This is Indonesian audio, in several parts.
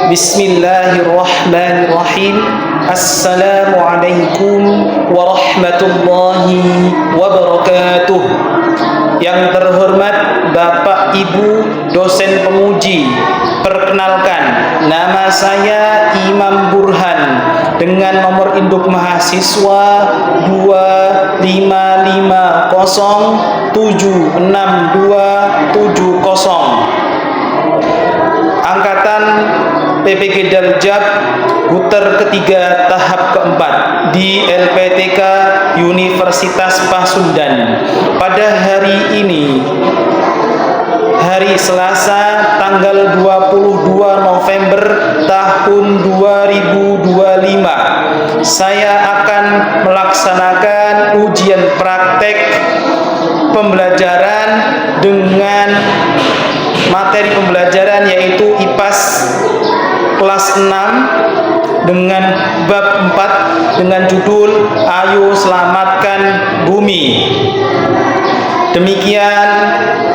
Bismillahirrahmanirrahim. Assalamualaikum warahmatullahi wabarakatuh. Yang terhormat Bapak Ibu dosen penguji, perkenalkan, nama saya Imam Burhan dengan nomor induk mahasiswa 250762770, angkatan PPG Daljab Puter ketiga tahap keempat di LPTK Universitas Pasundan. Pada hari ini, hari Selasa tanggal 22 November tahun 2025, saya akan melaksanakan ujian praktek pembelajaran dengan materi pembelajaran yaitu IPAS kelas 6 dengan bab 4 dengan judul Ayo Selamatkan Bumi. Demikian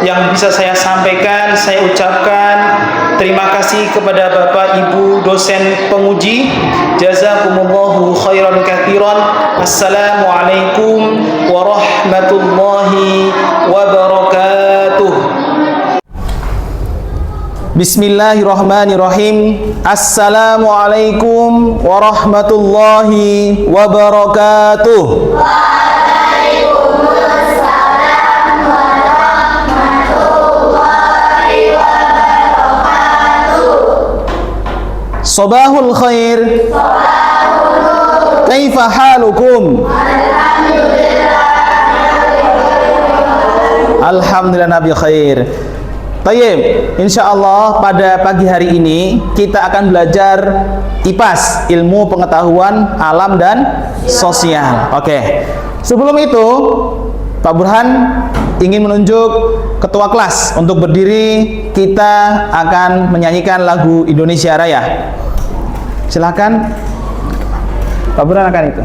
yang bisa saya sampaikan. Saya ucapkan terima kasih kepada Bapak Ibu dosen penguji. Jazakumullahu khairan katsiran. Assalamualaikum warahmatullahi wabarakatuh. Bismillahirrahmanirrahim. Assalamualaikum warahmatullahi wabarakatuh. Waalaikumsalam warahmatullahi wabarakatuh. Sabahul khair. Kaifa halukum? Alhamdulillah nabi khair. Tayyib, insyaallah pada pagi hari ini kita akan belajar IPAS, ilmu pengetahuan alam dan sosial. Oke. Sebelum itu, Pak Burhan ingin menunjuk ketua kelas untuk berdiri. Kita akan menyanyikan lagu Indonesia Raya. Silakan Pak Burhan akan itu.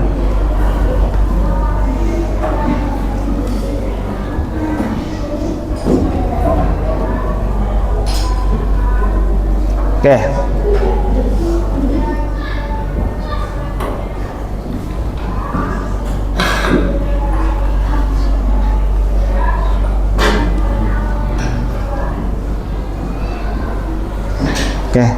Oke. Oke.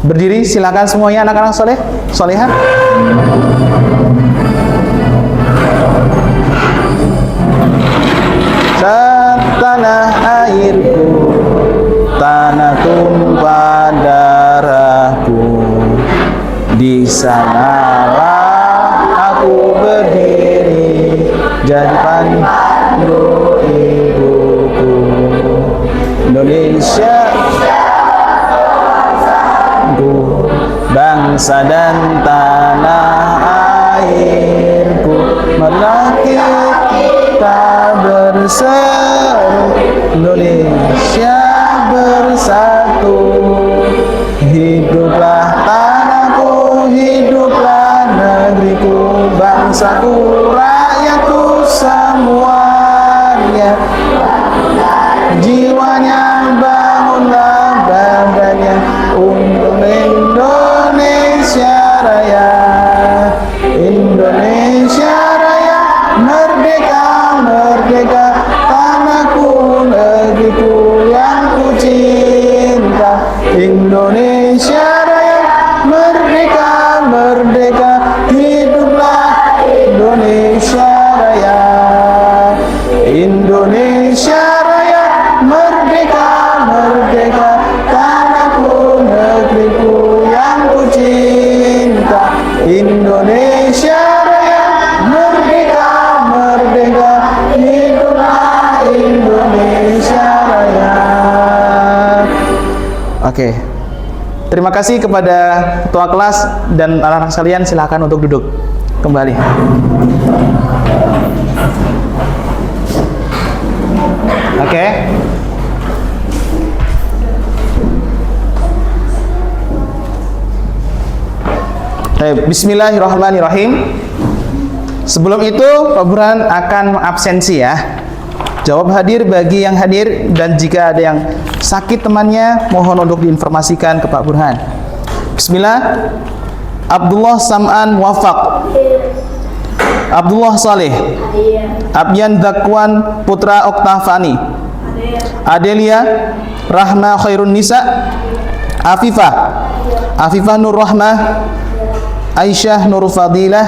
Berdiri silakan semuanya anak-anak soleh, soleha. Tanah airku, tanah tumpah darahku, di sanalah aku berdiri, jadi pandu ibuku. Indonesia, bangsa dan tanah airku, marilah kita bersatu, Indonesia bersatu. Hiduplah tanahku, hiduplah negeriku, bangsaku, rakyatku semuanya. Jiwanya bangunlah badannya untuk Indonesia Raya. Indonesia Raya, merdeka, merdeka, tanahku, negeriku yang ku cinta. Indonesia Raya, merdeka, merdeka, hiduplah Indonesia Raya. Indonesia Raya, merdeka, merdeka, tanahku, negeriku yang ku cinta. Indonesia Raya, merdeka, merdeka, hiduplah Indonesia Raya. Oke. Terima kasih kepada ketua kelas dan anak-anak sekalian. Silakan untuk duduk kembali. Oke. Bismillahirrahmanirrahim. Sebelum itu Pak Burhan akan absensi ya. Jawab hadir bagi yang hadir, dan jika ada yang sakit temannya, mohon untuk diinformasikan ke Pak Burhan. Bismillah. Abdullah Sam'an Wafaq, Abdullah Saleh, Abyan Dakwan Putra Oktavani, Adelia Rahma Khairun Nisa, Afifah Nur Rahmah, Aisyah Nur Fadilah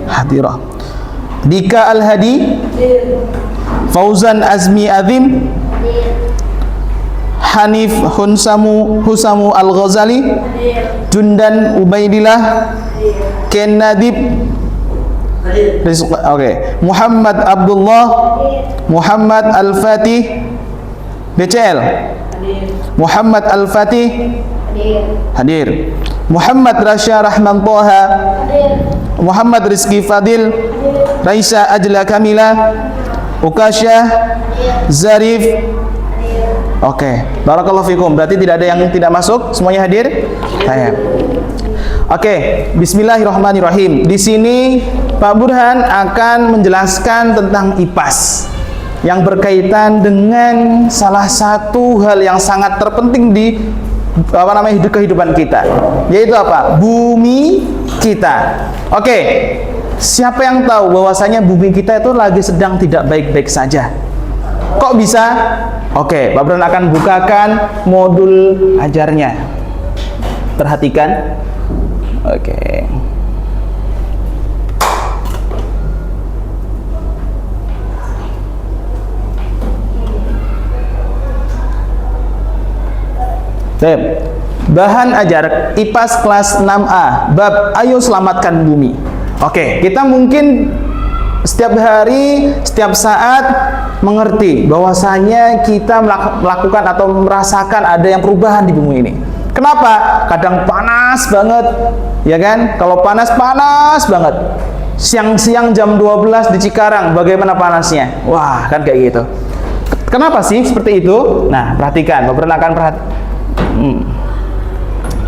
Hadirah, Dika Al-Hadi, Fauzan Azmi Azim, Hanif Husamu Al-Ghazali, Jundan Ubaidillah, Ken Nadib, Muhammad Abdullah, Muhammad Al-Fatih, BCL, Muhammad Al-Fatih hadir, Muhammad Rasya Rahman Toha, Muhammad Rizki Fadil, Raisa Ajla Kamila, Ukasyah Zarif. Oke, barakallahu fikum. Berarti tidak ada yang tidak masuk, semuanya hadir? Oke, bismillahirrahmanirrahim. Di sini Pak Burhan akan menjelaskan tentang IPAS yang berkaitan dengan salah satu hal yang sangat terpenting di kehidupan kita, yaitu apa? Bumi kita. Oke, siapa yang tahu bahwasanya bumi kita itu lagi sedang tidak baik-baik saja? Kok bisa? Oke, Pak Burhan akan bukakan modul ajarnya. Perhatikan. Oke. Bahan ajar IPAS kelas 6A, bab ayo selamatkan bumi. Oke, kita mungkin setiap hari, setiap saat mengerti bahwasanya kita melakukan atau merasakan ada yang perubahan di bumi ini. Kenapa? Kadang panas banget, ya kan? Kalau panas banget. Siang-siang jam 12 di Cikarang, bagaimana panasnya? Wah, kan kayak gitu. Kenapa sih seperti itu? Nah, perhatikan, beberapa akan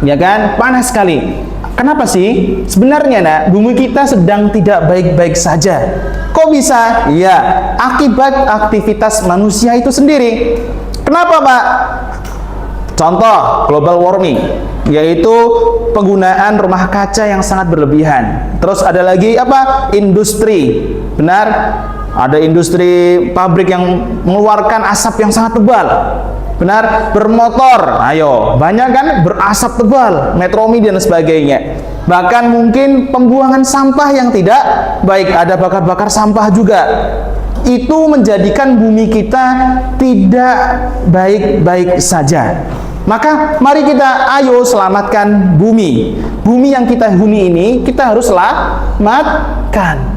ya kan? Panas sekali. Kenapa sih? Sebenarnya bumi kita sedang tidak baik-baik saja. Kok bisa? Ya, akibat aktivitas manusia itu sendiri. Kenapa, Pak? Contoh, global warming, yaitu penggunaan rumah kaca yang sangat berlebihan. Terus ada lagi apa? Industri. Benar? Ada industri pabrik yang mengeluarkan asap yang sangat tebal. Benar? Bermotor, ayo, banyak kan berasap tebal, metromi dan sebagainya. Bahkan mungkin pembuangan sampah yang tidak baik, ada bakar-bakar sampah juga. Itu menjadikan bumi kita tidak baik-baik saja. Maka mari kita ayo selamatkan bumi. Bumi yang kita huni ini kita harus selamatkan.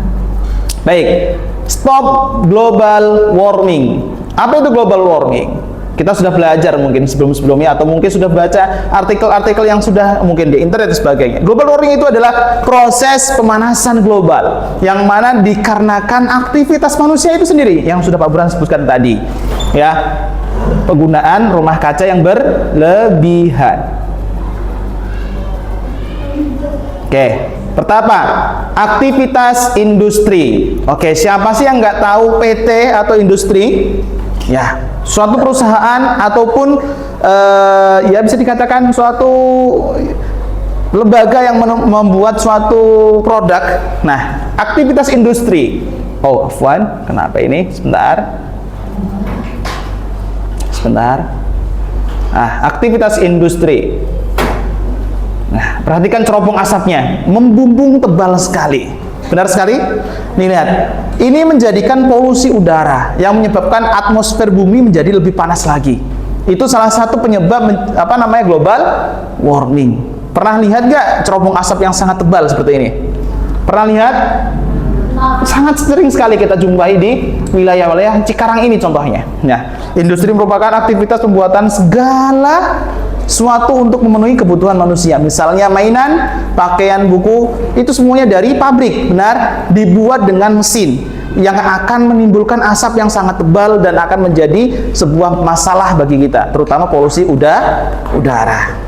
Baik, stop global warming. Apa itu global warming? Kita sudah belajar mungkin sebelum-sebelumnya, atau mungkin sudah baca artikel-artikel yang sudah mungkin di internet dan sebagainya. Global warming itu adalah proses pemanasan global yang mana dikarenakan aktivitas manusia itu sendiri, yang sudah Pak Burhan sebutkan tadi, ya, penggunaan rumah kaca yang berlebihan. Oke, pertama, aktivitas industri. Oke, siapa sih yang nggak tahu PT atau industri? Ya, suatu perusahaan ataupun ya bisa dikatakan suatu lembaga yang membuat suatu produk. Nah, aktivitas industri. Oh, afwan, kenapa ini? Sebentar. Aktivitas industri. Nah, perhatikan cerobong asapnya, membumbung tebal sekali. Benar sekali. Nih, lihat. Ini menjadikan polusi udara yang menyebabkan atmosfer bumi menjadi lebih panas lagi. Itu salah satu penyebab global warming. Pernah lihat nggak cerobong asap yang sangat tebal seperti ini? Pernah lihat? Sangat sering sekali kita jumpai di wilayah-wilayah Cikarang ini contohnya. Nah, industri merupakan aktivitas pembuatan segala suatu untuk memenuhi kebutuhan manusia. Misalnya mainan, pakaian, buku, itu semuanya dari pabrik. Benar? Dibuat dengan mesin yang akan menimbulkan asap yang sangat tebal dan akan menjadi sebuah masalah bagi kita, terutama polusi udara.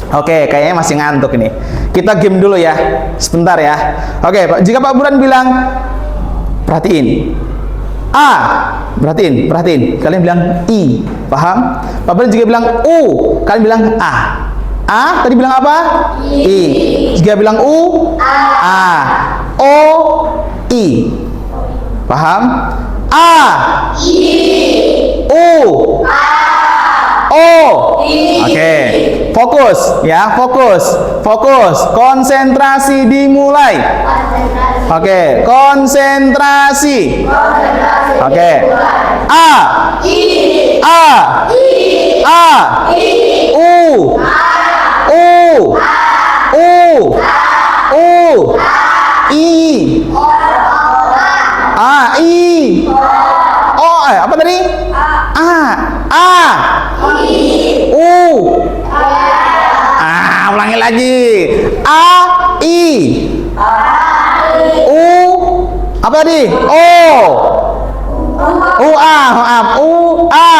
Oke, kayaknya masih ngantuk ini. Kita game dulu ya, sebentar ya. Oke, Pak. Jika Pak Burhan bilang, perhatiin, A. Perhatiin. Kalian bilang I. Paham? Bapak juga bilang U. Kalian bilang A. A tadi bilang apa? I. Jika bilang U, A. O, I. Paham? A. U. O. Oke. Fokus ya, fokus. Konsentrasi dimulai. Oke, konsentrasi. Oke. A. U. I. I. O. Apa tadi? U. Ulangi lagi. A. I. U. Apa tadi? O. Maaf. U. A.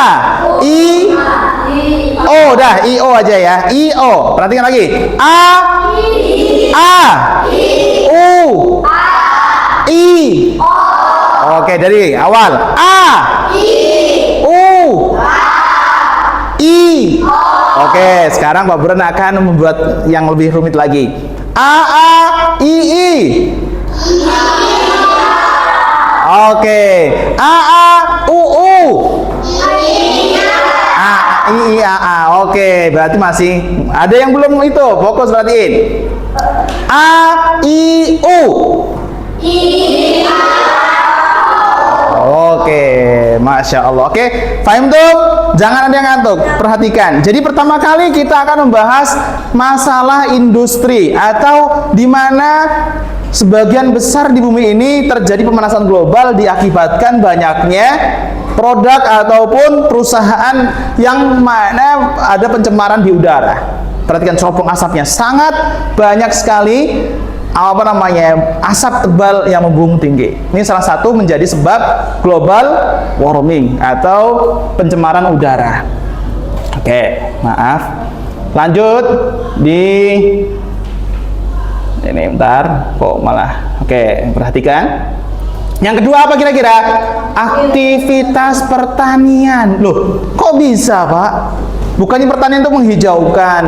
I. O. Dah. I. O aja ya. I. O. Perhatikan lagi. A. U. I. Oke, dari awal. A. U. I. Oke, sekarang Pak Buran akan membuat yang lebih rumit lagi. A. I. Oke. A. U. I. Oke, berarti masih ada yang belum itu. Fokus perhatiin. A. I. U. Oke, Masya Allah. Oke, paham tuh? Jangan ada yang ngantuk. Perhatikan. Jadi pertama kali kita akan membahas masalah industri atau di mana sebagian besar di bumi ini terjadi pemanasan global diakibatkan banyaknya produk ataupun perusahaan yang mana ada pencemaran di udara. Perhatikan teropong asapnya sangat banyak sekali. Asap tebal yang membumbung tinggi. Ini salah satu menjadi sebab global warming atau pencemaran udara. Oke, maaf. Lanjut di ini bentar, kok malah. Oke, perhatikan. Yang kedua apa kira-kira? Aktivitas pertanian. Loh, kok bisa, Pak? Bukannya pertanian itu menghijaukan,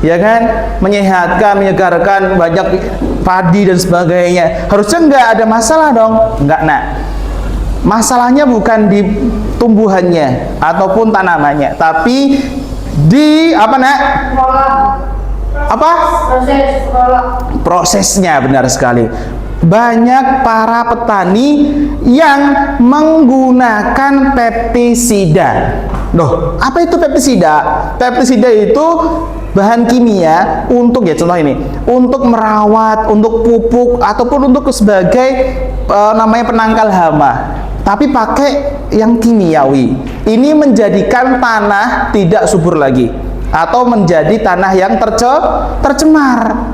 ya kan? Menyehatkan, menyegarkan, banyak padi dan sebagainya. Harusnya nggak ada masalah dong. Nggak, nak. Masalahnya bukan di tumbuhannya ataupun tanamannya, tapi di apa, nak? Apa? Prosesnya, benar sekali. Banyak para petani yang menggunakan pestisida. Loh, apa itu pestisida? Pestisida itu bahan kimia untuk, ya contoh ini, untuk merawat, untuk pupuk ataupun untuk sebagai namanya penangkal hama. Tapi pakai yang kimiawi. Ini menjadikan tanah tidak subur lagi atau menjadi tanah yang tercemar.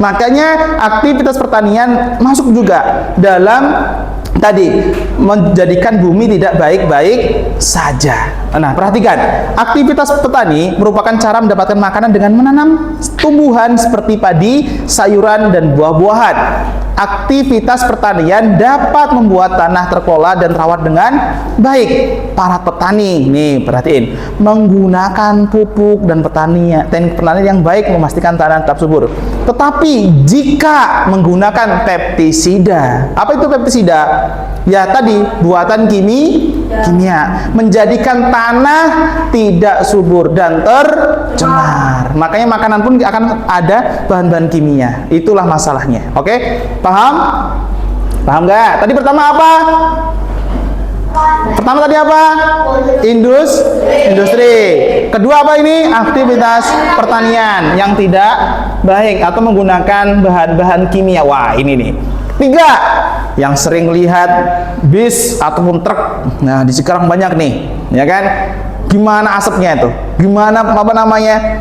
Makanya aktivitas pertanian masuk juga dalam tadi menjadikan bumi tidak baik-baik saja. Nah, perhatikan, aktivitas petani merupakan cara mendapatkan makanan dengan menanam tumbuhan seperti padi, sayuran, dan buah-buahan. Aktivitas pertanian dapat membuat tanah terkelola dan terawat dengan baik. Para petani, nih perhatiin, menggunakan pupuk dan teknik pertanian yang baik memastikan tanah tetap subur. Tetapi jika menggunakan pestisida, apa itu pestisida? Ya tadi, buatan kimia menjadikan tanah tidak subur dan tercemar. Makanya makanan pun akan ada bahan-bahan kimia. Itulah masalahnya. Oke? Paham? Paham nggak? Tadi pertama apa? Pertama tadi apa? Industri. Kedua apa ini? Aktivitas pertanian yang tidak baik atau menggunakan bahan-bahan kimia. Wah, ini nih. Tiga, yang sering lihat bis ataupun truk. Nah, di sekarang banyak nih, ya kan? Gimana asapnya itu? Gimana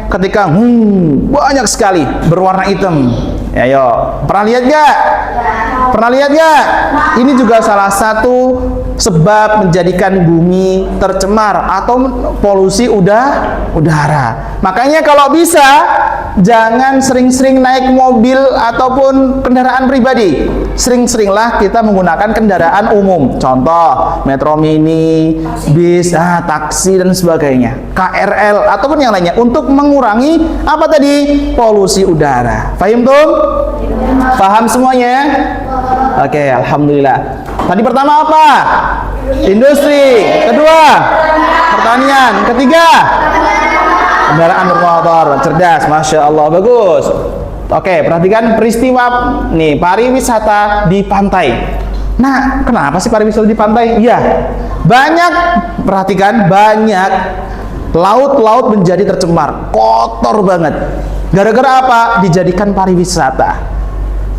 ketika banyak sekali berwarna hitam. Ya, yo. Pernah lihat gak? Ini juga salah satu sebab menjadikan bumi tercemar atau polusi udara. Makanya kalau bisa jangan sering-sering naik mobil ataupun kendaraan pribadi. Sering-seringlah kita menggunakan kendaraan umum. Contoh, metro mini, bis, taksi dan sebagainya. KRL ataupun yang lainnya untuk mengurangi apa tadi? Polusi udara. Paham tuh? Paham semuanya? Oke, alhamdulillah. Tadi pertama apa? Industri. Kedua, pertanian. Ketiga, kendaraan bermotor. Cerdas, masya Allah, bagus. Oke, perhatikan peristiwa nih pariwisata di pantai. Nah, kenapa sih pariwisata di pantai? Iya, banyak, perhatikan, banyak laut-laut menjadi tercemar, kotor banget. Gara-gara apa? Dijadikan pariwisata.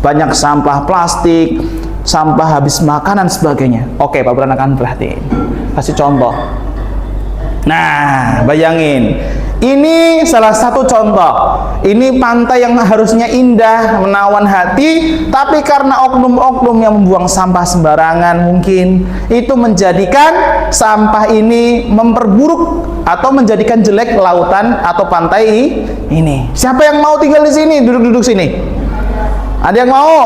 Banyak sampah plastik, sampah habis makanan sebagainya. Oke, Pak Buran akan perhatiin. Kasih contoh. Nah, bayangin. Ini salah satu contoh. Ini pantai yang harusnya indah, menawan hati, tapi karena oknum-oknum yang membuang sampah sembarangan mungkin itu menjadikan sampah ini memperburuk atau menjadikan jelek lautan atau pantai ini. Siapa yang mau tinggal di sini? Duduk-duduk sini. Ada yang mau?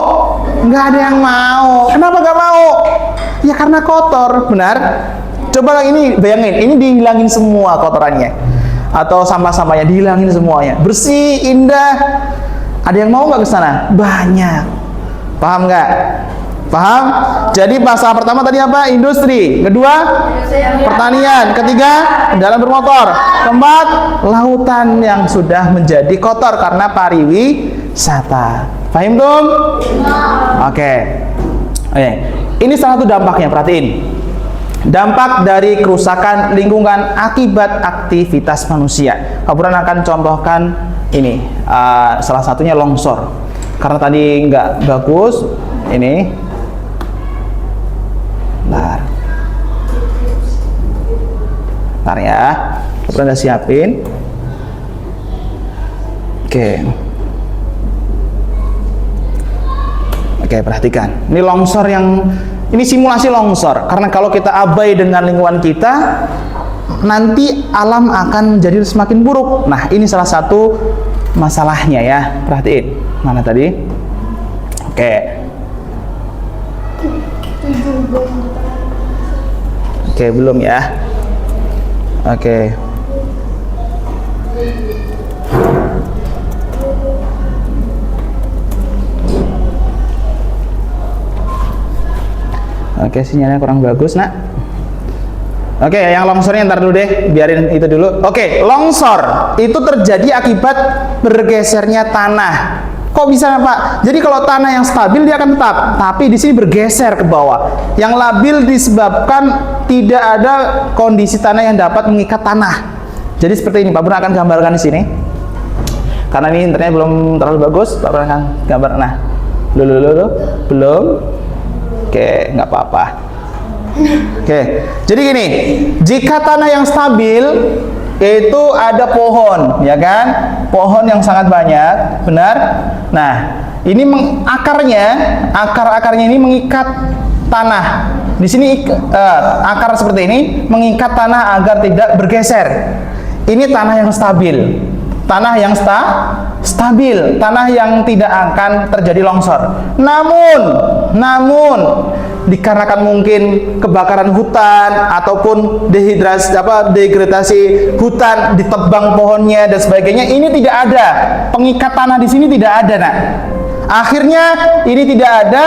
Nggak ada yang mau. Kenapa nggak mau? Ya karena kotor, benar? Coba ini bayangin, ini dihilangin semua kotorannya atau sampah-sampahnya dihilangin semuanya, bersih, indah. Ada yang mau nggak ke sana? Banyak. Paham nggak? Paham? Jadi masalah pertama tadi apa? Industri. Kedua, pertanian. Ketiga, kendaraan bermotor. Keempat, lautan yang sudah menjadi kotor karena pariwisata. Paham dong? Oke. Ini salah satu dampaknya, perhatiin. Dampak dari kerusakan lingkungan akibat aktivitas manusia. Pak Buran akan contohkan ini, salah satunya longsor. Karena tadi nggak bagus, ini. Bentar ya, Pak Buran udah siapin. Oke, perhatikan. Ini longsor ini simulasi longsor. Karena kalau kita abai dengan lingkungan kita, nanti alam akan menjadi semakin buruk. Nah, ini salah satu masalahnya ya. Perhatiin. Mana tadi? Oke. Oke, belum ya. Oke. Oke, sinyalnya kurang bagus, nak. Oke, yang longsornya ntar dulu deh, biarin itu dulu. Oke, longsor itu terjadi akibat bergesernya tanah. Kok bisa, Pak? Jadi kalau tanah yang stabil dia akan tetap, tapi di sini bergeser ke bawah. Yang labil disebabkan tidak ada kondisi tanah yang dapat mengikat tanah. Jadi seperti ini, Pak Bro akan gambarkan di sini. Karena ini internetnya belum terlalu bagus, Pak Bro akan gambar. Nah, belum. Oke, nggak apa-apa. Oke, jadi gini, jika tanah yang stabil itu ada pohon, ya kan? Pohon yang sangat banyak, benar? Nah, ini akar-akarnya ini mengikat tanah. Di sini akar seperti ini mengikat tanah agar tidak bergeser. Ini tanah yang stabil. Tanah yang stabil, tanah yang tidak akan terjadi longsor. Namun dikarenakan mungkin kebakaran hutan ataupun degradasi hutan, ditebang pohonnya dan sebagainya, ini tidak ada pengikat tanah di sini, tidak ada, nak. Akhirnya ini tidak ada,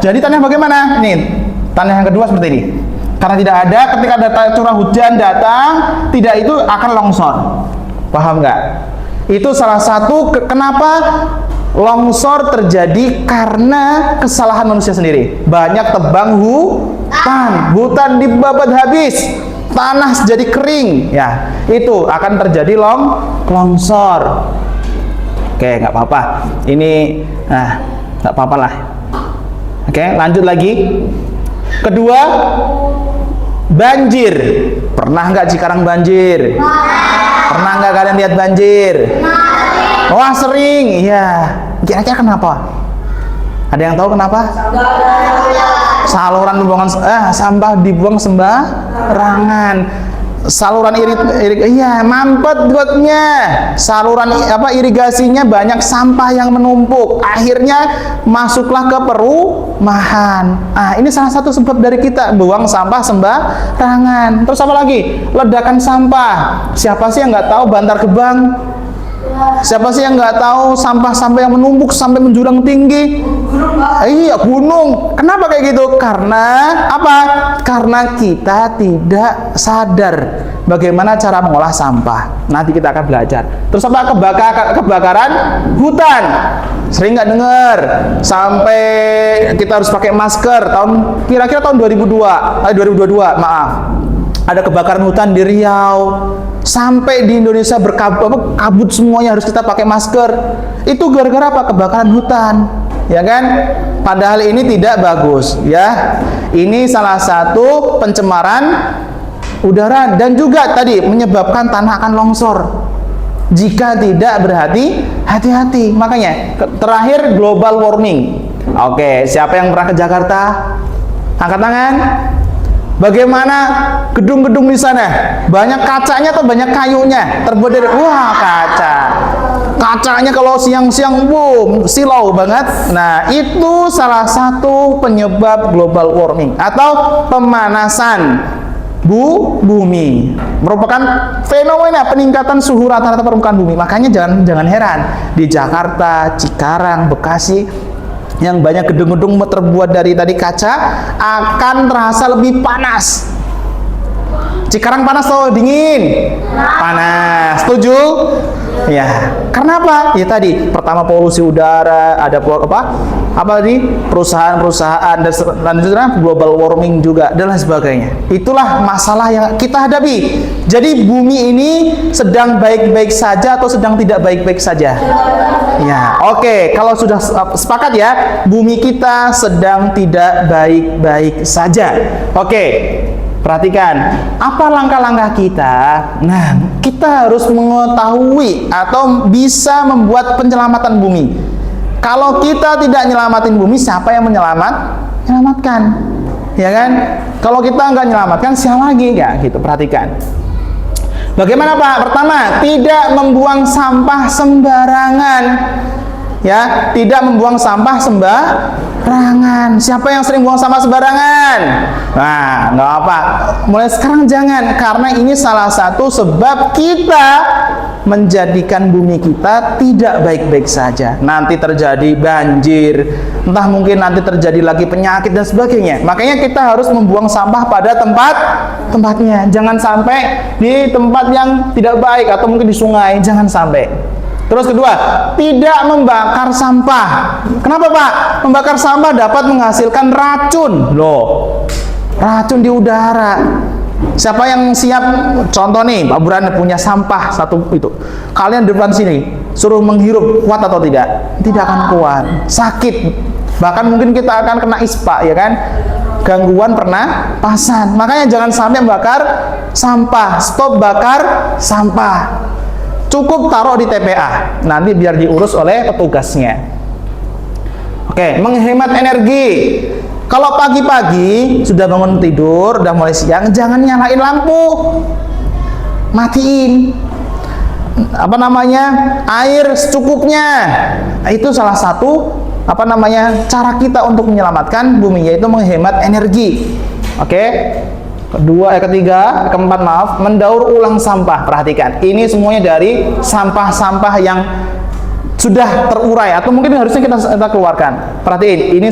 jadi tanah bagaimana? Nih, tanah yang kedua seperti ini. Karena tidak ada, ketika curah hujan datang, tidak, itu akan longsor. Paham nggak? Itu salah satu kenapa longsor terjadi, karena kesalahan manusia sendiri. Banyak tebang hutan dibabat habis, tanah jadi kering, ya itu akan terjadi longsor. Oke, nggak apa-apa. Ini, nggak apa-apa lah. Oke, lanjut lagi. Kedua, banjir. Pernah nggak Cikarang banjir? Pernah nggak kalian lihat banjir? Wah, sering. Iya. Kira-kira kenapa? Ada yang tahu kenapa? Saluran pembuangan sampah dibuang sembarangan. Saluran iya mampet gotnya. Saluran irigasinya banyak sampah yang menumpuk. Akhirnya masuklah ke perumahan. Ini salah satu sebab dari kita buang sampah sembarangan. Terus apa lagi? Ledakan sampah. Siapa sih yang nggak tahu Bantar Gebang? Siapa sih yang nggak tahu sampah-sampah yang menumpuk sampai menjulang tinggi? Iya, gunung. Kenapa kayak gitu? Karena apa? Karena kita tidak sadar bagaimana cara mengolah sampah. Nanti kita akan belajar. Terus apa? Kebakaran hutan. Sering nggak dengar? Sampai kita harus pakai masker. Kira-kira tahun 2022, maaf. Ada kebakaran hutan di Riau. Sampai di Indonesia kabut semuanya, harus kita pakai masker. Itu gara-gara apa? Kebakaran hutan, ya kan? Padahal ini tidak bagus, ya. Ini salah satu pencemaran udara dan juga tadi menyebabkan tanah akan longsor jika tidak berhati-hati. Makanya terakhir global warming. Oke, siapa yang pernah ke Jakarta? Angkat tangan. Bagaimana gedung-gedung di sana? Banyak kacanya atau banyak kayunya? Terbuat dari kaca. Kacanya kalau siang-siang silau banget. Nah, itu salah satu penyebab global warming atau pemanasan bumi. Merupakan fenomena peningkatan suhu rata-rata permukaan bumi. Makanya jangan heran di Jakarta, Cikarang, Bekasi yang banyak gedung-gedung terbuat dari tadi kaca akan terasa lebih panas. Cikarang panas atau dingin? Panas. Setuju? Ya. Karena apa? Ya tadi, pertama polusi udara, ada apa tadi? Perusahaan-perusahaan dan selanjutnya global warming juga dan lain sebagainya. Itulah masalah yang kita hadapi. Jadi bumi ini sedang baik-baik saja atau sedang tidak baik-baik saja? Ya, oke. Kalau sudah sepakat ya, bumi kita sedang tidak baik-baik saja. Oke. Perhatikan, apa langkah-langkah kita? Nah, kita harus mengetahui atau bisa membuat penyelamatan bumi. Kalau kita tidak nyelamatin bumi, siapa yang menyelamatkan? Ya kan? Kalau kita nggak nyelamatkan, siapa lagi? Ya, gitu. Perhatikan. Bagaimana Pak? Pertama, tidak membuang sampah sembarangan. Ya, tidak membuang sampah sembarangan. Siapa yang sering buang sampah sembarangan? Nah, nggak apa. Mulai sekarang jangan, karena ini salah satu sebab kita menjadikan bumi kita tidak baik-baik saja. Nanti terjadi banjir, entah mungkin nanti terjadi lagi penyakit dan sebagainya. Makanya kita harus membuang sampah pada tempatnya. Jangan sampai di tempat yang tidak baik atau mungkin di sungai, jangan sampai. Terus kedua, tidak membakar sampah. Kenapa Pak? Membakar sampah dapat menghasilkan racun. Racun di udara. Siapa yang siap? Contoh nih, Pak Burhan punya sampah satu itu. Kalian di depan sini, suruh menghirup, kuat atau tidak? Tidak akan kuat. Sakit. Bahkan mungkin kita akan kena ispa, ya kan? Gangguan pernapasan. Makanya jangan sampai membakar sampah. Stop bakar sampah. Cukup taruh di TPA, nanti biar diurus oleh petugasnya. Oke, menghemat energi. Kalau pagi-pagi sudah bangun tidur, udah mulai siang, jangan nyalain lampu, matiin. Air secukupnya. Nah, itu salah satu cara kita untuk menyelamatkan bumi, yaitu menghemat energi. Oke. Keempat, mendaur ulang sampah. Perhatikan, ini semuanya dari sampah-sampah yang sudah terurai atau mungkin harusnya kita keluarkan. Perhatiin, ini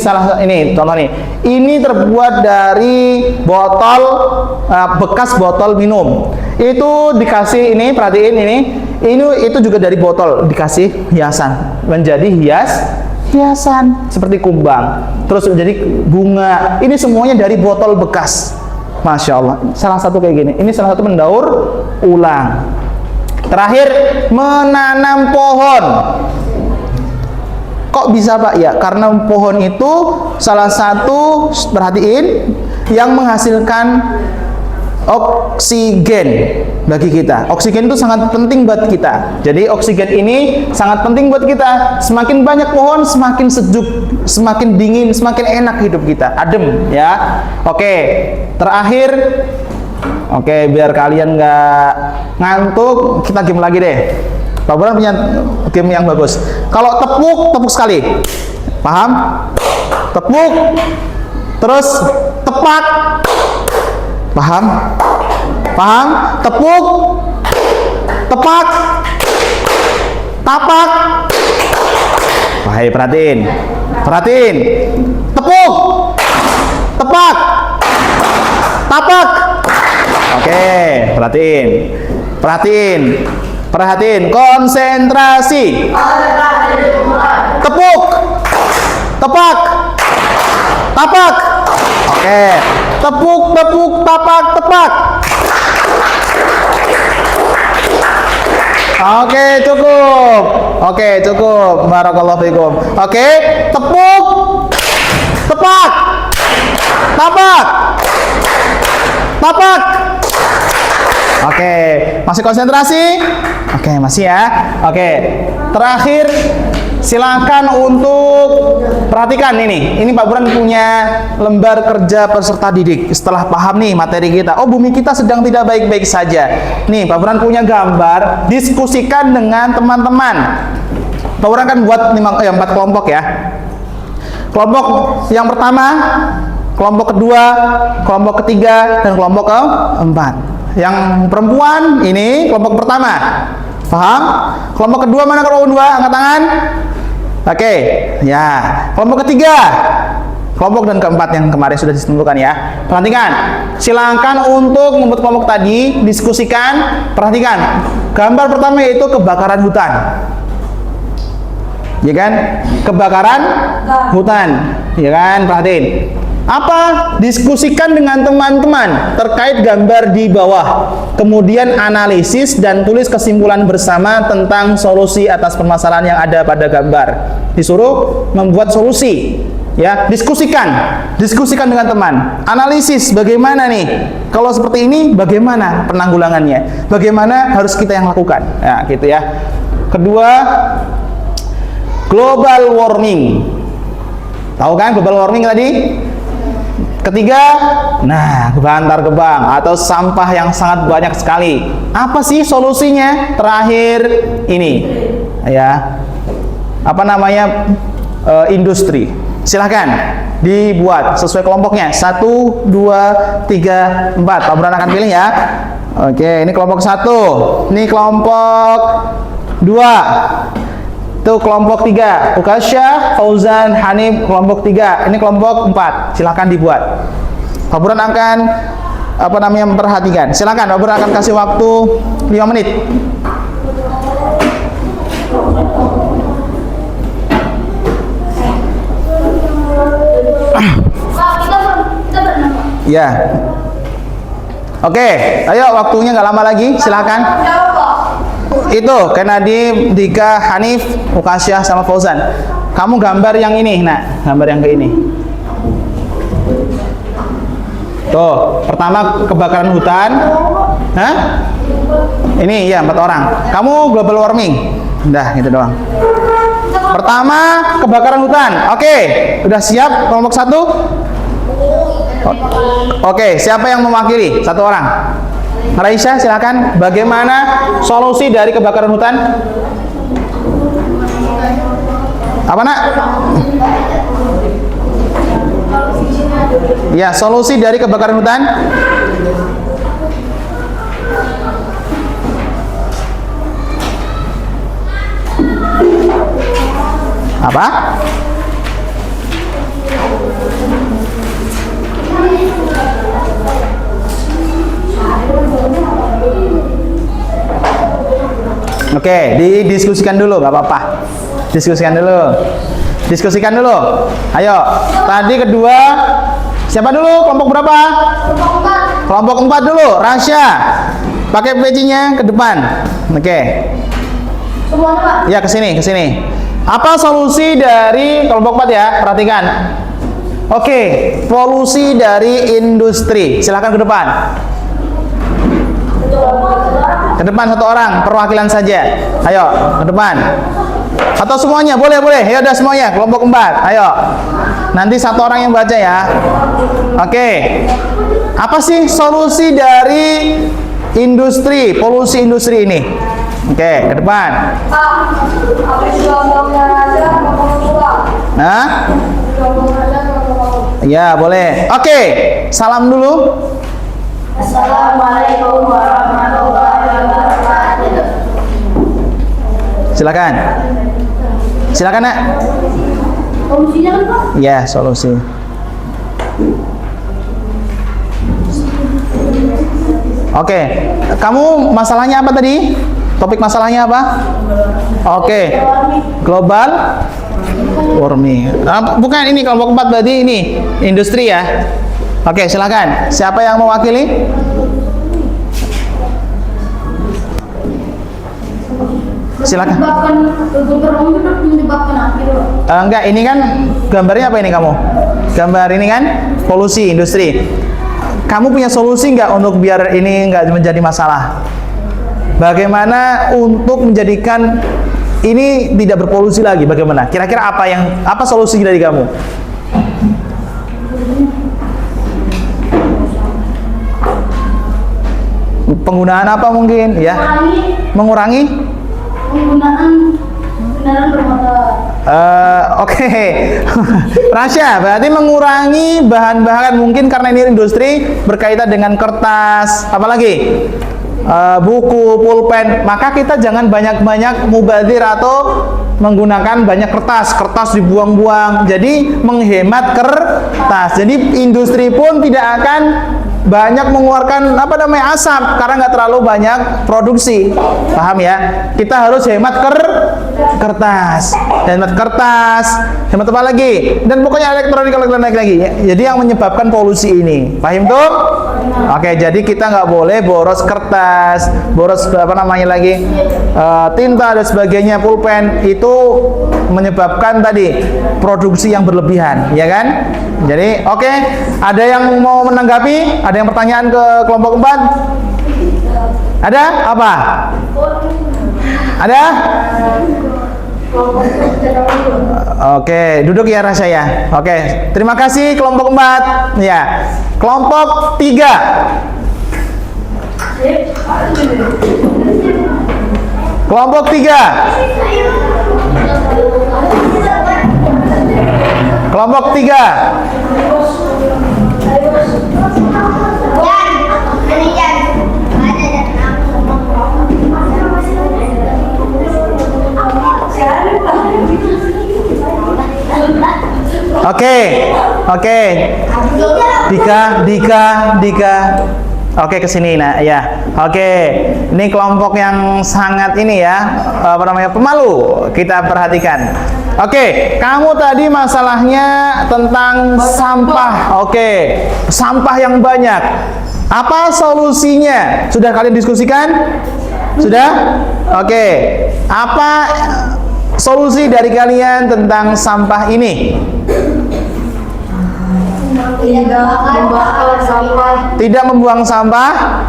contoh nih. Ini terbuat dari botol bekas botol minum. Itu dikasih ini, perhatiin itu juga dari botol dikasih hiasan, menjadi hiasan seperti kumbang. Terus menjadi bunga. Ini semuanya dari botol bekas. Masya Allah, salah satu kayak gini. Ini salah satu mendaur ulang. Terakhir, menanam pohon. Kok bisa Pak? Ya, karena pohon itu salah satu, perhatiin, yang menghasilkan oksigen bagi kita. Oksigen itu sangat penting buat kita. Jadi oksigen ini sangat penting buat kita. Semakin banyak pohon, semakin sejuk, semakin dingin, semakin enak hidup kita, adem ya. Oke, terakhir, oke, biar kalian nggak ngantuk, kita game lagi deh. Pak Buran punya game yang bagus. Kalau tepuk, tepuk sekali. Paham? Tepuk, terus tepak. Paham? Paham? Tepuk, tepak, tapak. Wahai, perhatiin. Perhatiin. Tepuk, tepak, tapak. Oke, perhatiin. Perhatiin. Perhatiin. Konsentrasi. Tepuk, tepak, tapak. Oke. Tepuk, tepuk, tapak, tepak. Oke, cukup. Oke, cukup. Barakallahu fikum. Oke, tepuk, tepak, tapak, tapak. Oke, masih konsentrasi? Oke, masih ya. Oke, terakhir silakan untuk perhatikan ini. Ini Pak Buran punya lembar kerja peserta didik. Setelah paham nih materi kita, oh bumi kita sedang tidak baik-baik saja. Nih Pak Buran punya gambar, diskusikan dengan teman-teman. Pak Buran kan buat 4 kelompok ya. Kelompok yang pertama, kelompok kedua, kelompok ketiga, dan kelompok keempat. Yang perempuan ini kelompok pertama. Paham? Kelompok kedua mana kelompok kedua? Angkat tangan. Oke, ya. Kelompok ketiga, kelompok dan keempat yang kemarin sudah ditentukan ya. Perhatikan, silakan untuk membuat kelompok tadi, diskusikan. Perhatikan, gambar pertama yaitu kebakaran hutan. Ya kan? Kebakaran hutan. Ya kan? Perhatiin. Apa? Diskusikan dengan teman-teman terkait gambar di bawah. Kemudian analisis dan tulis kesimpulan bersama tentang solusi atas permasalahan yang ada pada gambar. Disuruh membuat solusi. Ya, diskusikan dengan teman. Analisis bagaimana nih? Kalau seperti ini bagaimana penanggulangannya? Bagaimana harus kita yang lakukan? Ya, gitu ya. Kedua, global warming. Tahu kan global warming tadi? Ketiga, nah, bantar gebang atau sampah yang sangat banyak sekali. Apa sih solusinya? Terakhir ini, ya, apa namanya, industri. Silahkan dibuat sesuai kelompoknya. 1, 2, 3, 4. Pak Buran akan pilih ya. Oke, ini kelompok 1. Ini kelompok 2. Itu kelompok 3, Ukasya, Fauzan, Hanif, kelompok 3. Ini kelompok 4. Silakan dibuat. Pak Buran akan memperhatikan. Silakan, Pak Buran akan kasih waktu 5 menit. Ya. Oke, ayo waktunya nggak lama lagi. Silakan. Itu Kennedy, Dika, Hanif, Ukasyah, sama Fauzan. Kamu gambar yang ini, nah, gambar yang ke ini. Tuh, pertama kebakaran hutan. Hah? Ini ya 4 orang. Kamu global warming. Udah, gitu doang. Pertama kebakaran hutan. Oke, udah siap kelompok 1? Oke, siapa yang mewakili? 1 orang. Raisya, silakan. Bagaimana solusi dari kebakaran hutan? Apa, Nak? Ya, solusi dari kebakaran hutan. Apa? Oke, didiskusikan dulu, gak apa-apa. Diskusikan dulu. Ayo, tadi kedua, siapa dulu? Kelompok berapa? Kelompok 4 dulu, Rasya. Pakai pecinya ke depan. Oke. Ya, ke sini. Apa solusi dari kelompok 4 ya? Perhatikan. Oke, polusi dari industri. Silakan ke depan. Ke depan satu orang, perwakilan saja. Ayo, ke depan. Atau semuanya, boleh. Ya udah semuanya, kelompok 4. Ayo. Nanti satu orang yang baca ya. Oke. Apa sih solusi dari polusi industri ini? Oke, ke depan. Nah? Ya, boleh. Oke, salam dulu. Assalamualaikum warahmatullahi wabarakatuh. Silakan. Silakan, Nak. Solusinya kan, Pak? Ya, solusi. Oke, kamu masalahnya apa tadi? Topik masalahnya apa? Oke, global warming. Bukan ini kelompok 4 berarti ini industri ya. Oke, silakan. Siapa yang mewakili? Silakan. Enggak, ini kan gambarnya apa ini kamu? Gambar ini kan polusi industri. Kamu punya solusi nggak untuk biar ini nggak menjadi masalah? Bagaimana untuk menjadikan ini tidak berpolusi lagi? Bagaimana? Kira-kira apa solusi dari kamu? Penggunaan apa mungkin? Ya. Mengurangi penggunaan kendaraan bermotor. Oke. Rasya, berarti mengurangi bahan-bahan mungkin karena ini industri berkaitan dengan kertas, apalagi buku, pulpen. Maka kita jangan banyak-banyak mubadzir atau menggunakan banyak kertas dibuang-buang. Jadi menghemat kertas. Jadi industri pun tidak akan banyak mengeluarkan asap karena nggak terlalu banyak produksi. Paham ya? Kita harus hemat kertas, hemat apa lagi? Dan pokoknya elektronik lagi. Jadi yang menyebabkan polusi ini. Paham tuh? Oke, jadi kita nggak boleh boros kertas, boros tinta dan sebagainya, pulpen, itu menyebabkan tadi produksi yang berlebihan, ya kan? Jadi oke, ada yang mau menanggapi? Ada yang pertanyaan ke kelompok 4? Ada? Apa? Ada? Oke, duduk ya Rasya ya. Oke, terima kasih kelompok 4. Ya, kelompok 3. Kelompok 3. Kelompok 3. Oke. Dika. Oke, kesini nah ya. Oke, ini kelompok yang sangat ini ya, pemalu. Kita perhatikan. Oke, kamu tadi masalahnya tentang sampah. Oke, sampah yang banyak. Apa solusinya? Sudah kalian diskusikan? Sudah? Oke. Apa solusi dari kalian tentang sampah ini? Tidak membuang sampah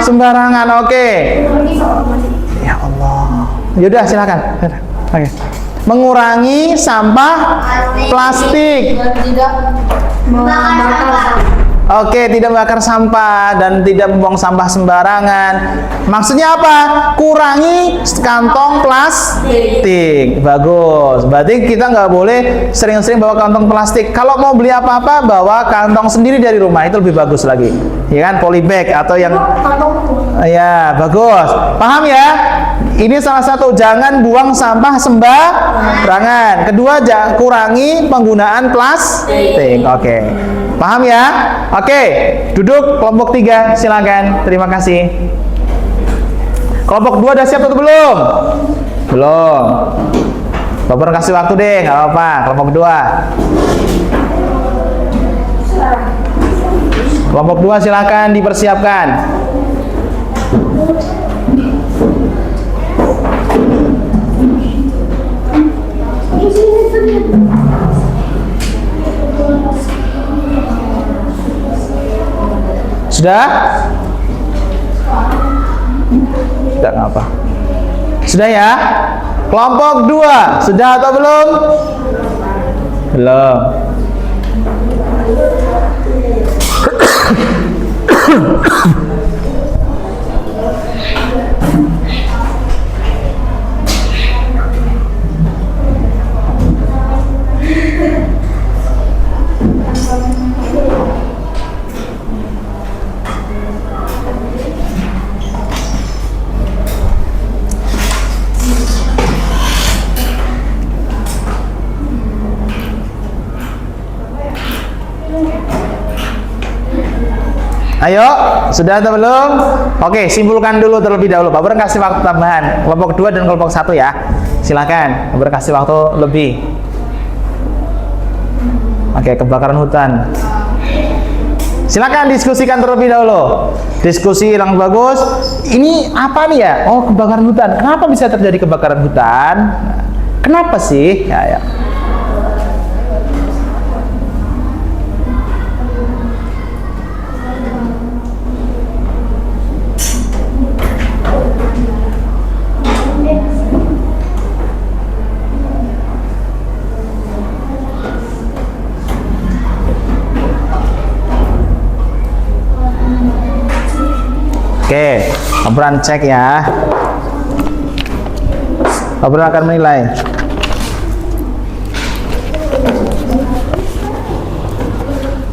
sembarangan. Oke. Ya Allah. Yaudah, silakan. Oke. Mengurangi sampah plastik. Oke, tidak membakar sampah dan tidak membuang sampah sembarangan. Maksudnya apa? Kurangi kantong plastik. Bagus. Berarti kita nggak boleh sering-sering bawa kantong plastik. Kalau mau beli apa-apa, bawa kantong sendiri dari rumah. Itu lebih bagus lagi. Ya kan? Polybag atau yang... Ya, bagus. Paham ya? Ini salah satu, jangan buang sampah sembarangan. Kedua, kurangi penggunaan plastik. Oke. Paham ya? Oke, duduk kelompok 3, silakan. Terima kasih. Kelompok 2 udah siap atau belum? Belum. Bapak kasih waktu deh, nggak apa-apa. Kelompok 2. Kelompok 2 silakan dipersiapkan. Sudah? Tidak ngapa. Sudah ya? Kelompok 2 sudah atau belum? Belum. Ayo, sudah atau belum? Oke, simpulkan dulu terlebih dahulu. Pak Bro kasih waktu tambahan. Kelompok 2 dan kelompok 1 ya. Silakan. Pak Bro kasih waktu lebih. Oke, kebakaran hutan. Silakan diskusikan terlebih dahulu. Diskusi yang bagus. Ini apa nih ya? Oh, kebakaran hutan. Kenapa bisa terjadi kebakaran hutan? Kenapa sih? Ya. Oke, Abran cek ya. Abran akan menilai.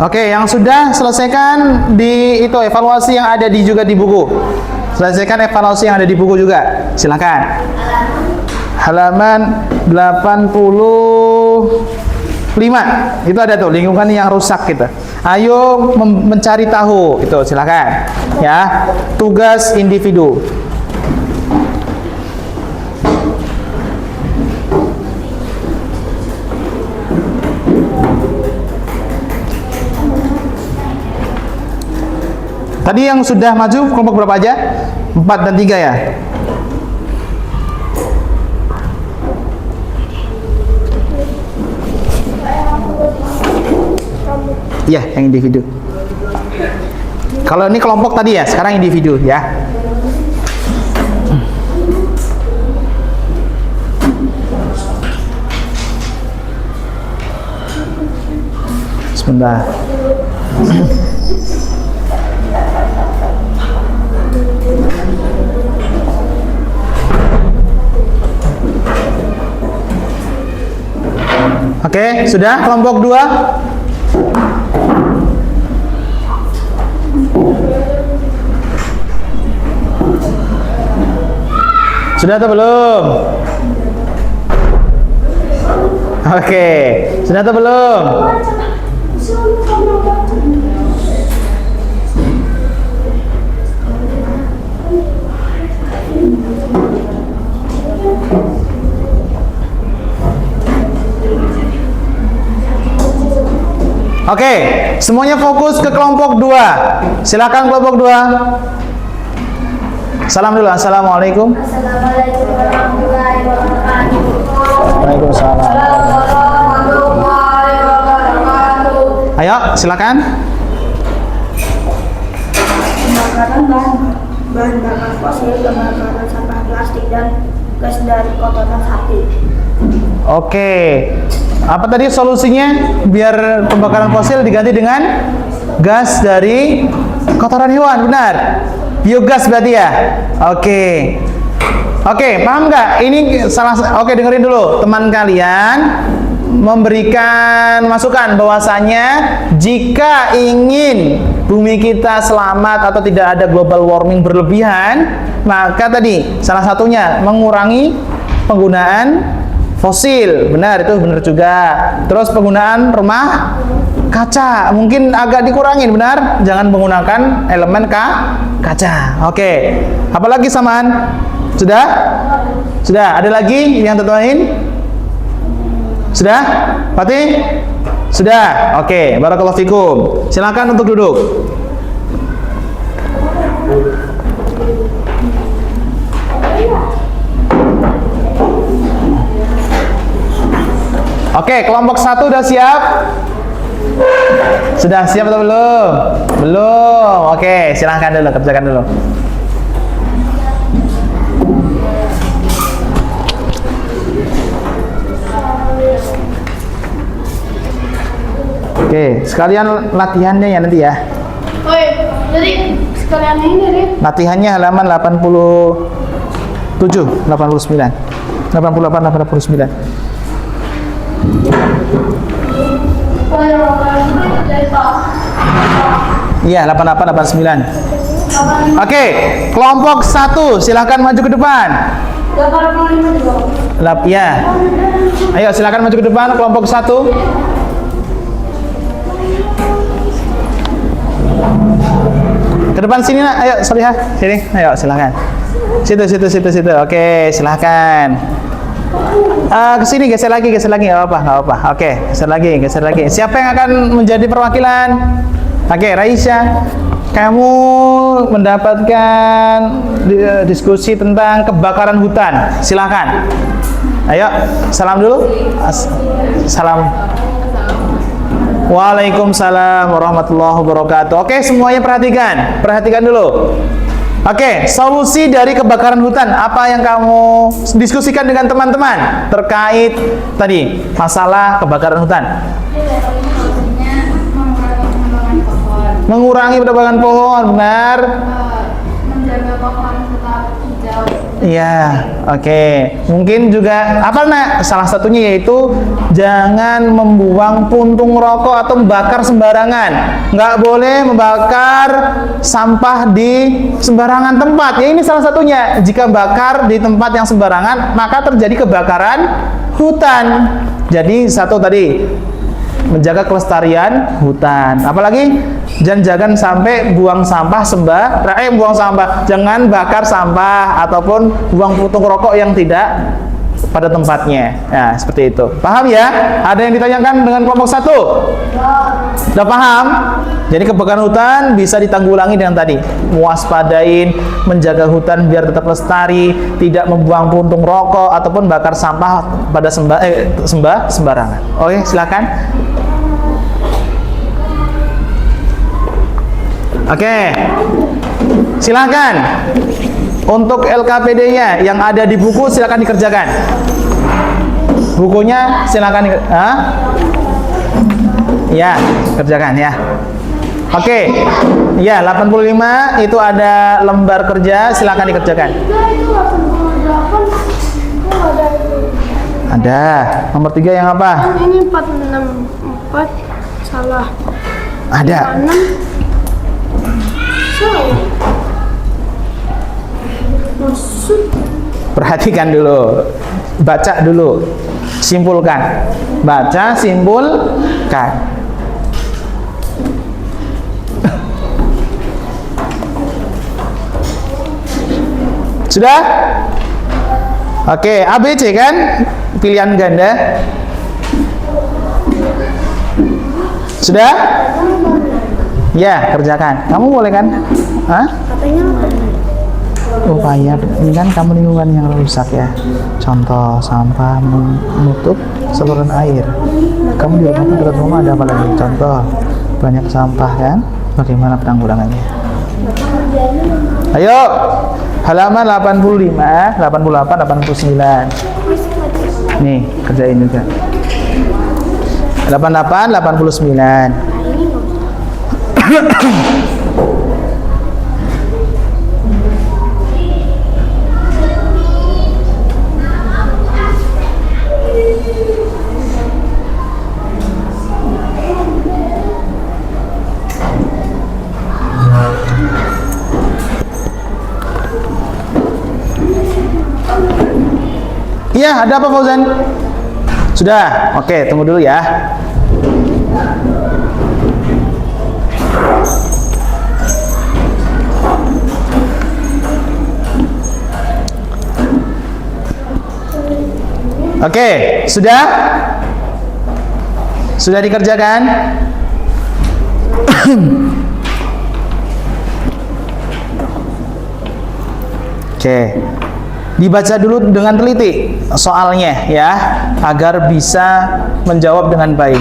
Oke, yang sudah selesaikan di itu evaluasi yang ada juga di buku. Selesaikan evaluasi yang ada di buku juga. Silakan. Halaman 85. Itu ada tuh lingkungan yang rusak gitu. Ayo mencari tahu itu silakan. Ya, tugas individu. Tadi yang sudah maju kelompok berapa aja? 4 dan 3 ya? Iya, yang individu. Kalau ini kelompok tadi ya, sekarang individu ya. Sebentar. Oke, sudah kelompok 2? Sudah atau belum? Oke, sudah atau belum? Oke, semuanya fokus ke kelompok 2. Silakan kelompok 2. Salam dulu. Assalamualaikum. Assalamualaikum warahmatullahi wabarakatuh. Waalaikumsalam. Warahmatullahi wabarakatuh. Ayo, silakan. Pembakaran bahan bakar fosil, pembakaran sampah plastik dan gas dari kotoran sapi. Oke. Apa tadi solusinya biar pembakaran fosil diganti dengan gas dari kotoran hewan? Benar. Biogas berarti ya? Oke. Oke, paham nggak? Ini oke, dengerin dulu. Teman kalian memberikan masukan bahwasanya jika ingin bumi kita selamat atau tidak ada global warming berlebihan, maka tadi salah satunya mengurangi penggunaan fosil. Benar, itu benar juga. Terus penggunaan rumah kaca mungkin agak dikurangin, benar? Jangan menggunakan elemen kaca. Oke. Apalagi samaan? Sudah? Sudah. Ada lagi yang tertuain? Sudah? Fatih? Sudah. Oke. Barakallahu fikum. Silakan untuk duduk. Oke, kelompok 1 udah siap? Sudah siap atau belum? Belum. Oke, silahkan dulu, kerjakan dulu. Oke, sekalian latihannya ya nanti ya. Woi, jadi sekalian ini deh. Latihannya halaman 87, 89, 88, 89. Iya, 88, 89. Oke, kelompok 1 silahkan maju ke depan. Ya. Ayo silakan maju ke depan kelompok 1. Ke depan sini nak. Ayo Solihah, sini. Ayo silakan. Situ. Oke, silakan. Ke sini geser lagi. Enggak apa. Oke, geser lagi. Siapa yang akan menjadi perwakilan? Oke, Raisya. Kamu mendapatkan diskusi tentang kebakaran hutan. Silakan. Ayo, salam dulu. Salam. Waalaikumsalam warahmatullahi wabarakatuh. Oke, semuanya perhatikan dulu. Oke, solusi dari kebakaran hutan apa yang kamu diskusikan dengan teman-teman terkait tadi masalah kebakaran hutan? Mengurangi penebangan pohon, benar? Menjaga pohon tetap hijau. Iya, oke. Mungkin juga apa nak? Salah satunya yaitu jangan membuang puntung rokok atau membakar sembarangan. Nggak boleh membakar sampah di sembarangan tempat. Ya ini salah satunya. Jika bakar di tempat yang sembarangan, maka terjadi kebakaran hutan. Jadi satu tadi menjaga kelestarian hutan. Apalagi jangan sampai buang sampah jangan bakar sampah ataupun buang puntung rokok yang tidak pada tempatnya. Nah, seperti itu. Paham ya? Ada yang ditanyakan dengan kelompok 1? Sudah paham? Jadi kebakaran hutan bisa ditanggulangi dengan tadi, mewaspadain, menjaga hutan biar tetap lestari, tidak membuang puntung rokok ataupun bakar sampah pada sembarangan. Oke, silakan. Oke, silakan. Untuk LKPD-nya yang ada di buku silakan dikerjakan. Bukunya silakan ya, kerjakan ya. Oke. Ya, 85 itu ada lembar kerja, silakan dikerjakan. Ada. Nomor 3 yang apa? Ini 464 salah. Ada. 6 Perhatikan dulu, baca dulu, simpulkan. Baca, simpulkan. Sudah? Oke, ABC kan? Pilihan ganda. Sudah? Ya, kerjakan. Kamu boleh kan? Hah? Upaya ini kan kamu lingkungan yang rusak ya. Contoh sampah menutup saluran air. Kamu di rumah dekat rumah ada apa lagi? Contoh banyak sampah kan? Bagaimana penanggulangannya? Ayo, halaman 85, 88, 89. Nih, kerjain juga. 88, 89. Iya, ada apa Fauzan? Sudah, oke, tunggu dulu ya. Oke, sudah? Sudah dikerjakan? Oke. Dibaca dulu dengan teliti soalnya ya, agar bisa menjawab dengan baik.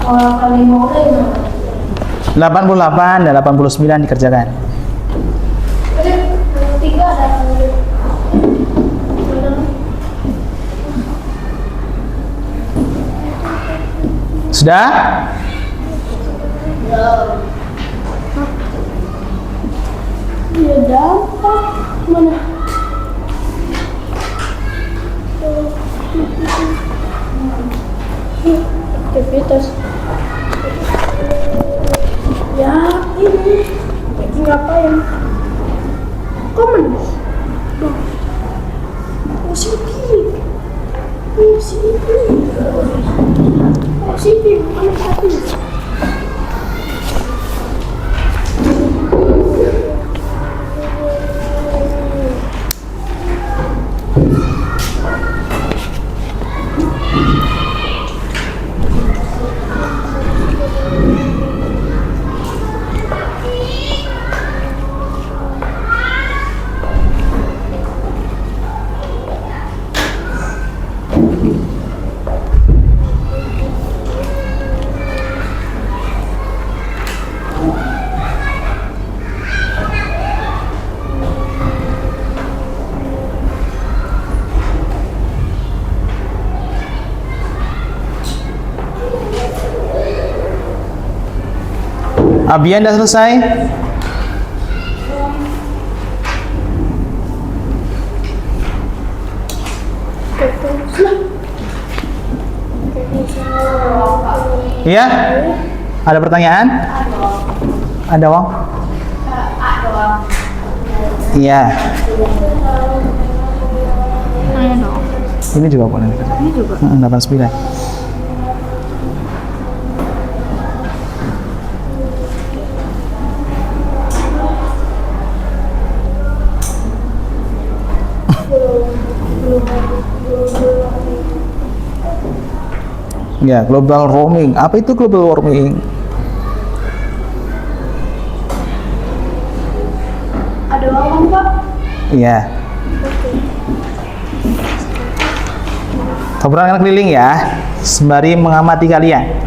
kali mau 88 dan 89 dikerjakan. tiga ada. Sudah? Ya dapat mana? Aktivitas. Ya ini ngapain? Komen. Positif. Positif. Abian sudah selesai? Iya? Ada pertanyaan? Ada, Wong? Iya. Ini juga boleh. Ini juga. 89. Ya, global warming. Apa itu global warming? Ada uang, Pak? Iya. Obrolan keliling ya, sembari mengamati kalian.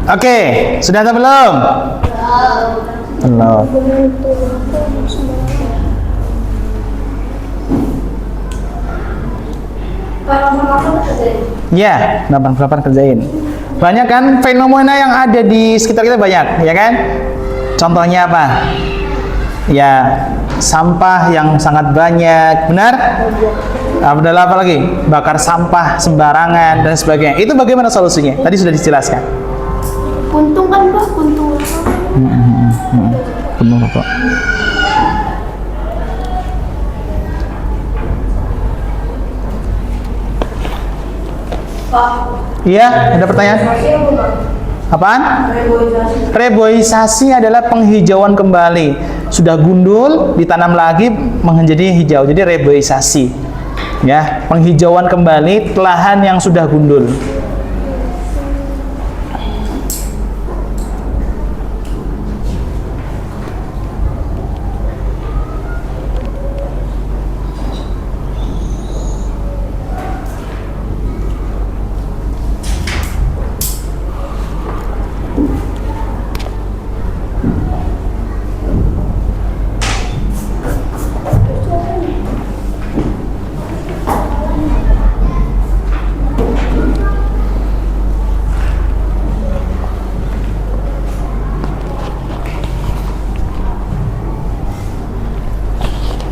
Oke, sudah atau belum? Belum. Ya, 88 kerjain. Banyak kan fenomena yang ada di sekitar kita, banyak, ya kan? Contohnya apa? Ya, sampah yang sangat banyak, benar? Ada apa lagi? Bakar sampah sembarangan dan sebagainya. Itu bagaimana solusinya? Tadi sudah dijelaskan. Puntung kan, Pak? Puntung. Benar, Pak. Iya, ada pertanyaan? Apaan? Reboisasi adalah penghijauan kembali. Sudah gundul, ditanam lagi menjadi hijau. Jadi reboisasi. Ya, penghijauan kembali lahan yang sudah gundul.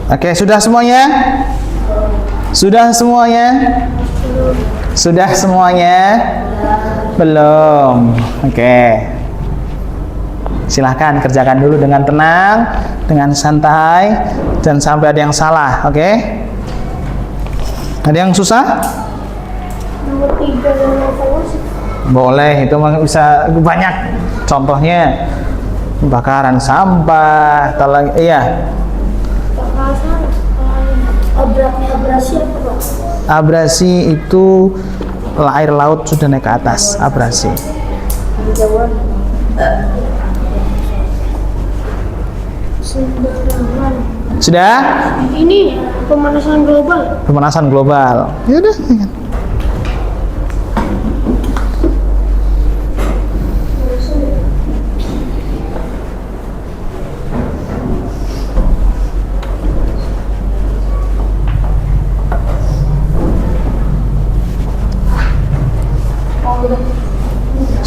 Oke, sudah semuanya? Sudah semuanya? Sudah semuanya? Belum. Oke. Silahkan kerjakan dulu dengan tenang. dengan santai, dan sampai ada yang salah. Oke? Ada yang susah? Nomor 3 dan evaluasi. Boleh, itu bisa banyak. Contohnya pembakaran sampah, iya. Abrasi apa, Pak? Abrasi itu air laut sudah naik ke atas, abrasi. Sembarangan. Sudah? Ini pemanasan global. Pemanasan global. Ya udah.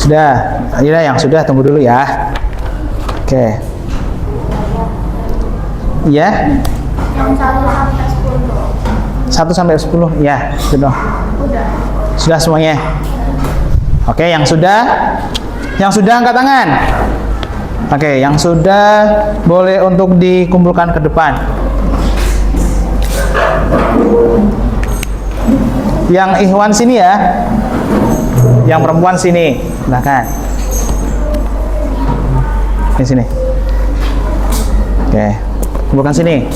Sudah, ya yang sudah tunggu dulu ya. Oke. Ya. Yang 1 sampai 10. 1 sampai 10, ya, sudah. Udah. Sudah semuanya. Oke, yang sudah angkat tangan. Oke, yang sudah boleh untuk dikumpulkan ke depan. Yang ikhwan sini ya. Yang perempuan sini, silakan. Di sini. Oke, kumpulkan sini.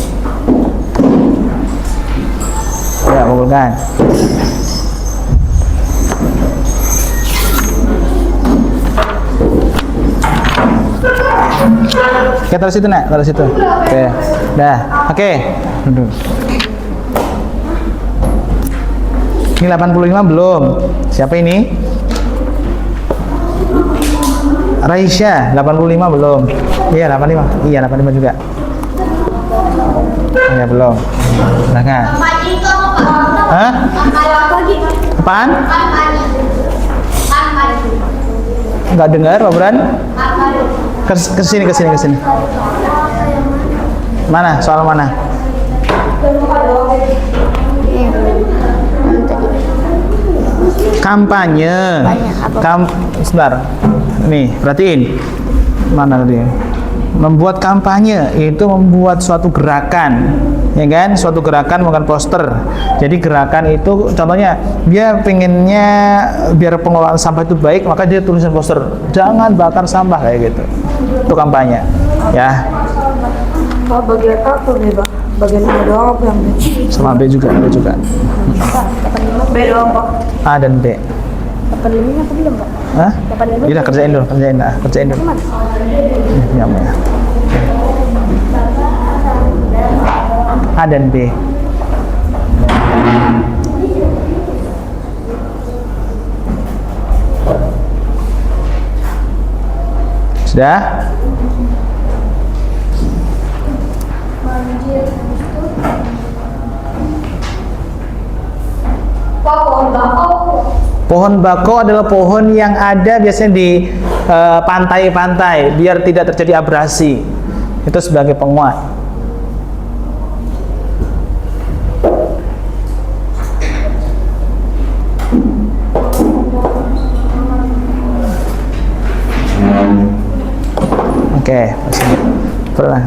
Ya, kumpulkan. Oke, taruh situ, Nak. Taruh situ. Oke. Dah. Oke. Duduk. Ini 85 belum? Siapa ini? Raisya, 85 belum? Iya, 85. Iya, 85 juga. Iya, belum. Silakan. Hah? Apaan? Enggak dengar, Pak Bran? Ke sini. Mana? Soal mana? Kampanye. Sebentar. Nih, perhatiin. Mana tadi? Membuat kampanye itu membuat suatu gerakan, ya kan? Suatu gerakan bukan poster. Jadi gerakan itu contohnya dia pengennya biar pengelolaan sampah itu baik, maka dia tulisan poster, jangan bakar sampah kayak gitu. Itu kampanye, ya. Pak, bagian A atau B, Pak? Bagian A doang apa yang B? Sama B juga. B doang, Pak. A dan B. 85 apa belum, Pak? Hah? 85. Iya, kerjain dulu. Ya. A dan B. Sudah? Pohon bako adalah pohon yang ada biasanya di pantai-pantai biar tidak terjadi abrasi. Itu sebagai penguat. Oke, pernah.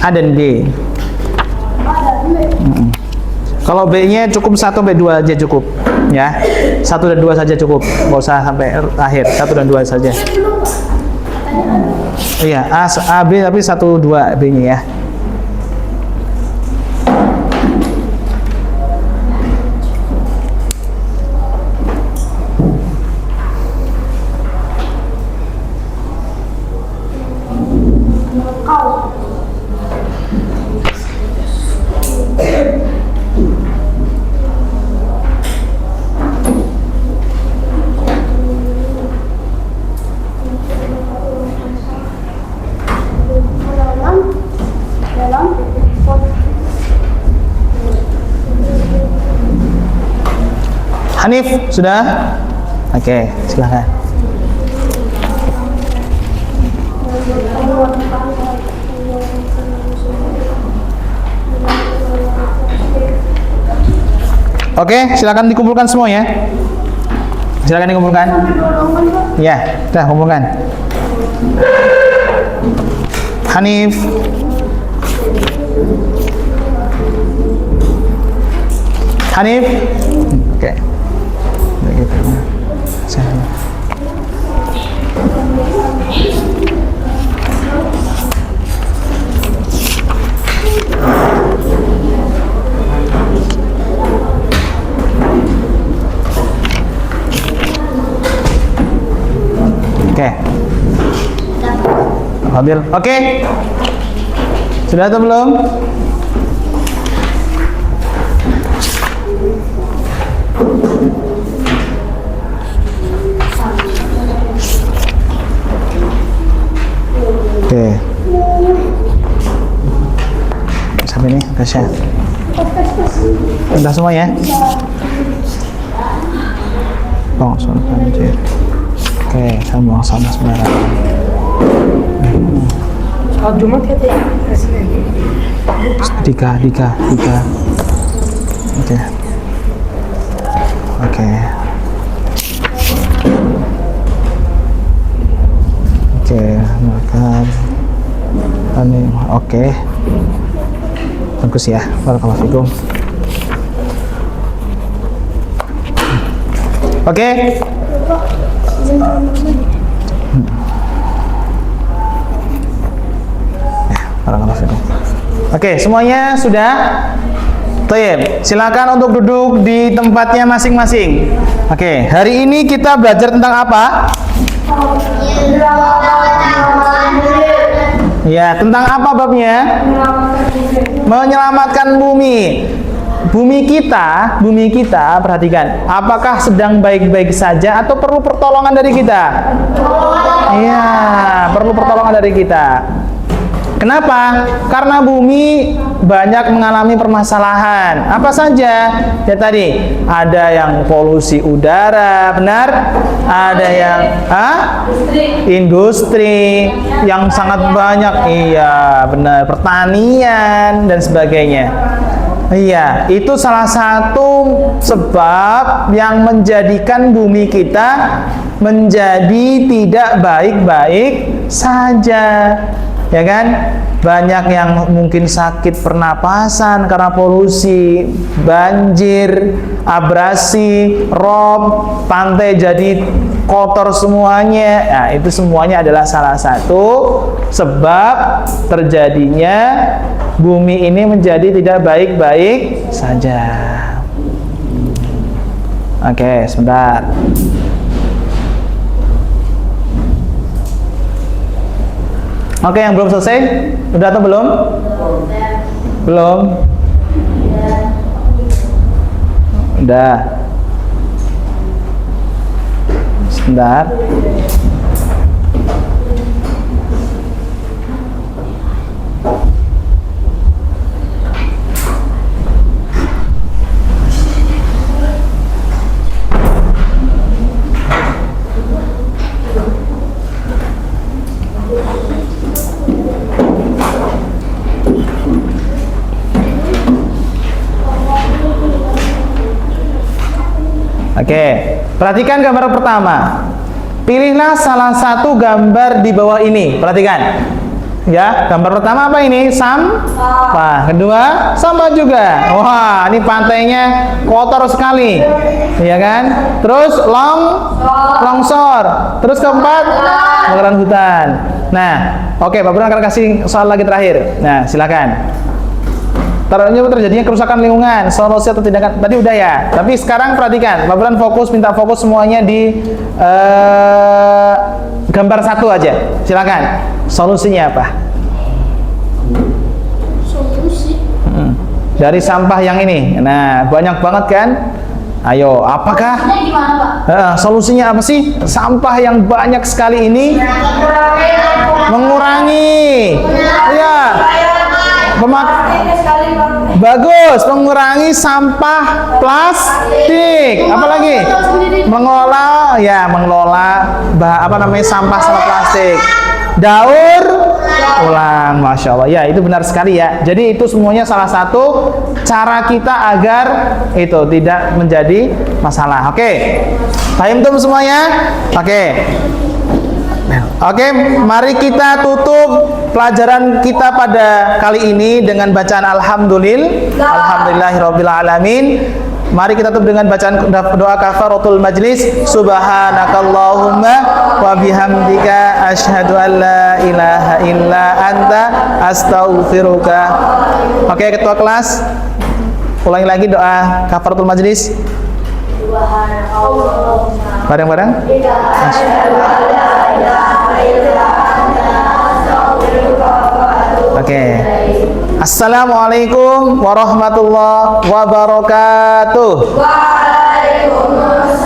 A dan B. Kalau B-nya cukup 1 sampai 2 aja cukup, ya. 1 dan 2 saja cukup, nggak usah sampai akhir. 1 dan 2 saja. Iya, A, B tapi 1, 2 B-nya ya. Hanif, sudah? Oke, silakan. Oke, silakan dikumpulkan semuanya. Silakan dikumpulkan. Ya, dah kumpulkan. Hanif. Hanif. Oke. Begitu. Oke. Fadil. Oke. Sudah atau belum? Oke. Sampai ini Tasya. Udah semua ya? Oh, soal banjir. Oke, saya buang sampah sembarangan. Soal Jumat katanya kasih lagi. Dika. Oke. Oke. Oke, makan. Ini oke. Bagus ya. Barakallahu fikum. Oke. Oke, semuanya sudah? Baik, silakan untuk duduk di tempatnya masing-masing. Oke, hari ini kita belajar tentang apa? Ya, tentang apa babnya? Menyelamatkan bumi. Bumi kita, perhatikan, apakah sedang baik-baik saja atau perlu pertolongan dari kita? Iya, perlu pertolongan dari kita. Kenapa? Karena bumi banyak mengalami permasalahan. Apa saja? Ya tadi, ada yang polusi udara, benar? Ada yang industri yang sangat banyak. Iya, benar. Pertanian dan sebagainya. Iya, itu salah satu sebab yang menjadikan bumi kita menjadi tidak baik-baik saja. Ya kan? Banyak yang mungkin sakit pernapasan karena polusi, banjir, abrasi, rob, pantai jadi kotor semuanya. Nah, itu semuanya adalah salah satu sebab terjadinya bumi ini menjadi tidak baik-baik saja. Oke, sebentar. Oke, yang belum selesai? Udah atau belum? Belum? Udah. Sebentar. Oke, perhatikan gambar pertama. Pilihlah salah satu gambar di bawah ini. Perhatikan. Ya, gambar pertama apa ini? Sampah. Kedua, sampah juga. Wah, ini pantainya kotor sekali. Iya kan? Terus longsor. Terus keempat, kebakaran hutan. Nah, oke, Pak Burhan akan kasih soal lagi terakhir. Nah, silakan. Terjadinya kerusakan lingkungan, solusi atau tindakan tadi udah ya. Tapi sekarang perhatikan, Pak Burhan minta fokus semuanya di gambar satu aja. Silakan. Solusinya apa? Solusi. Dari sampah yang ini. Nah, banyak banget kan? Ayo, apakah solusinya apa sih? Sampah yang banyak sekali ini mengurangi. Ya. Bagus, mengurangi sampah plastik. Apalagi mengelola sampah plastik. Daur ulang. Masya Allah. Ya, itu benar sekali ya. Jadi itu semuanya salah satu cara kita agar itu tidak menjadi masalah. Oke. Paham tuh semuanya? Oke. Oke, mari kita tutup pelajaran kita pada kali ini dengan bacaan Alhamdulillahirabbil alamin. Mari kita tutup dengan bacaan doa kafaratul majlis. Subhanakallahumma wa bihamdika asyhadu an la ilaha illa anta astaghfiruka. Oke, ketua kelas, ulangi lagi doa kafaratul majlis. Bareng-bareng. Oke. Assalamualaikum warahmatullahi wabarakatuh. Waalaikumsalam.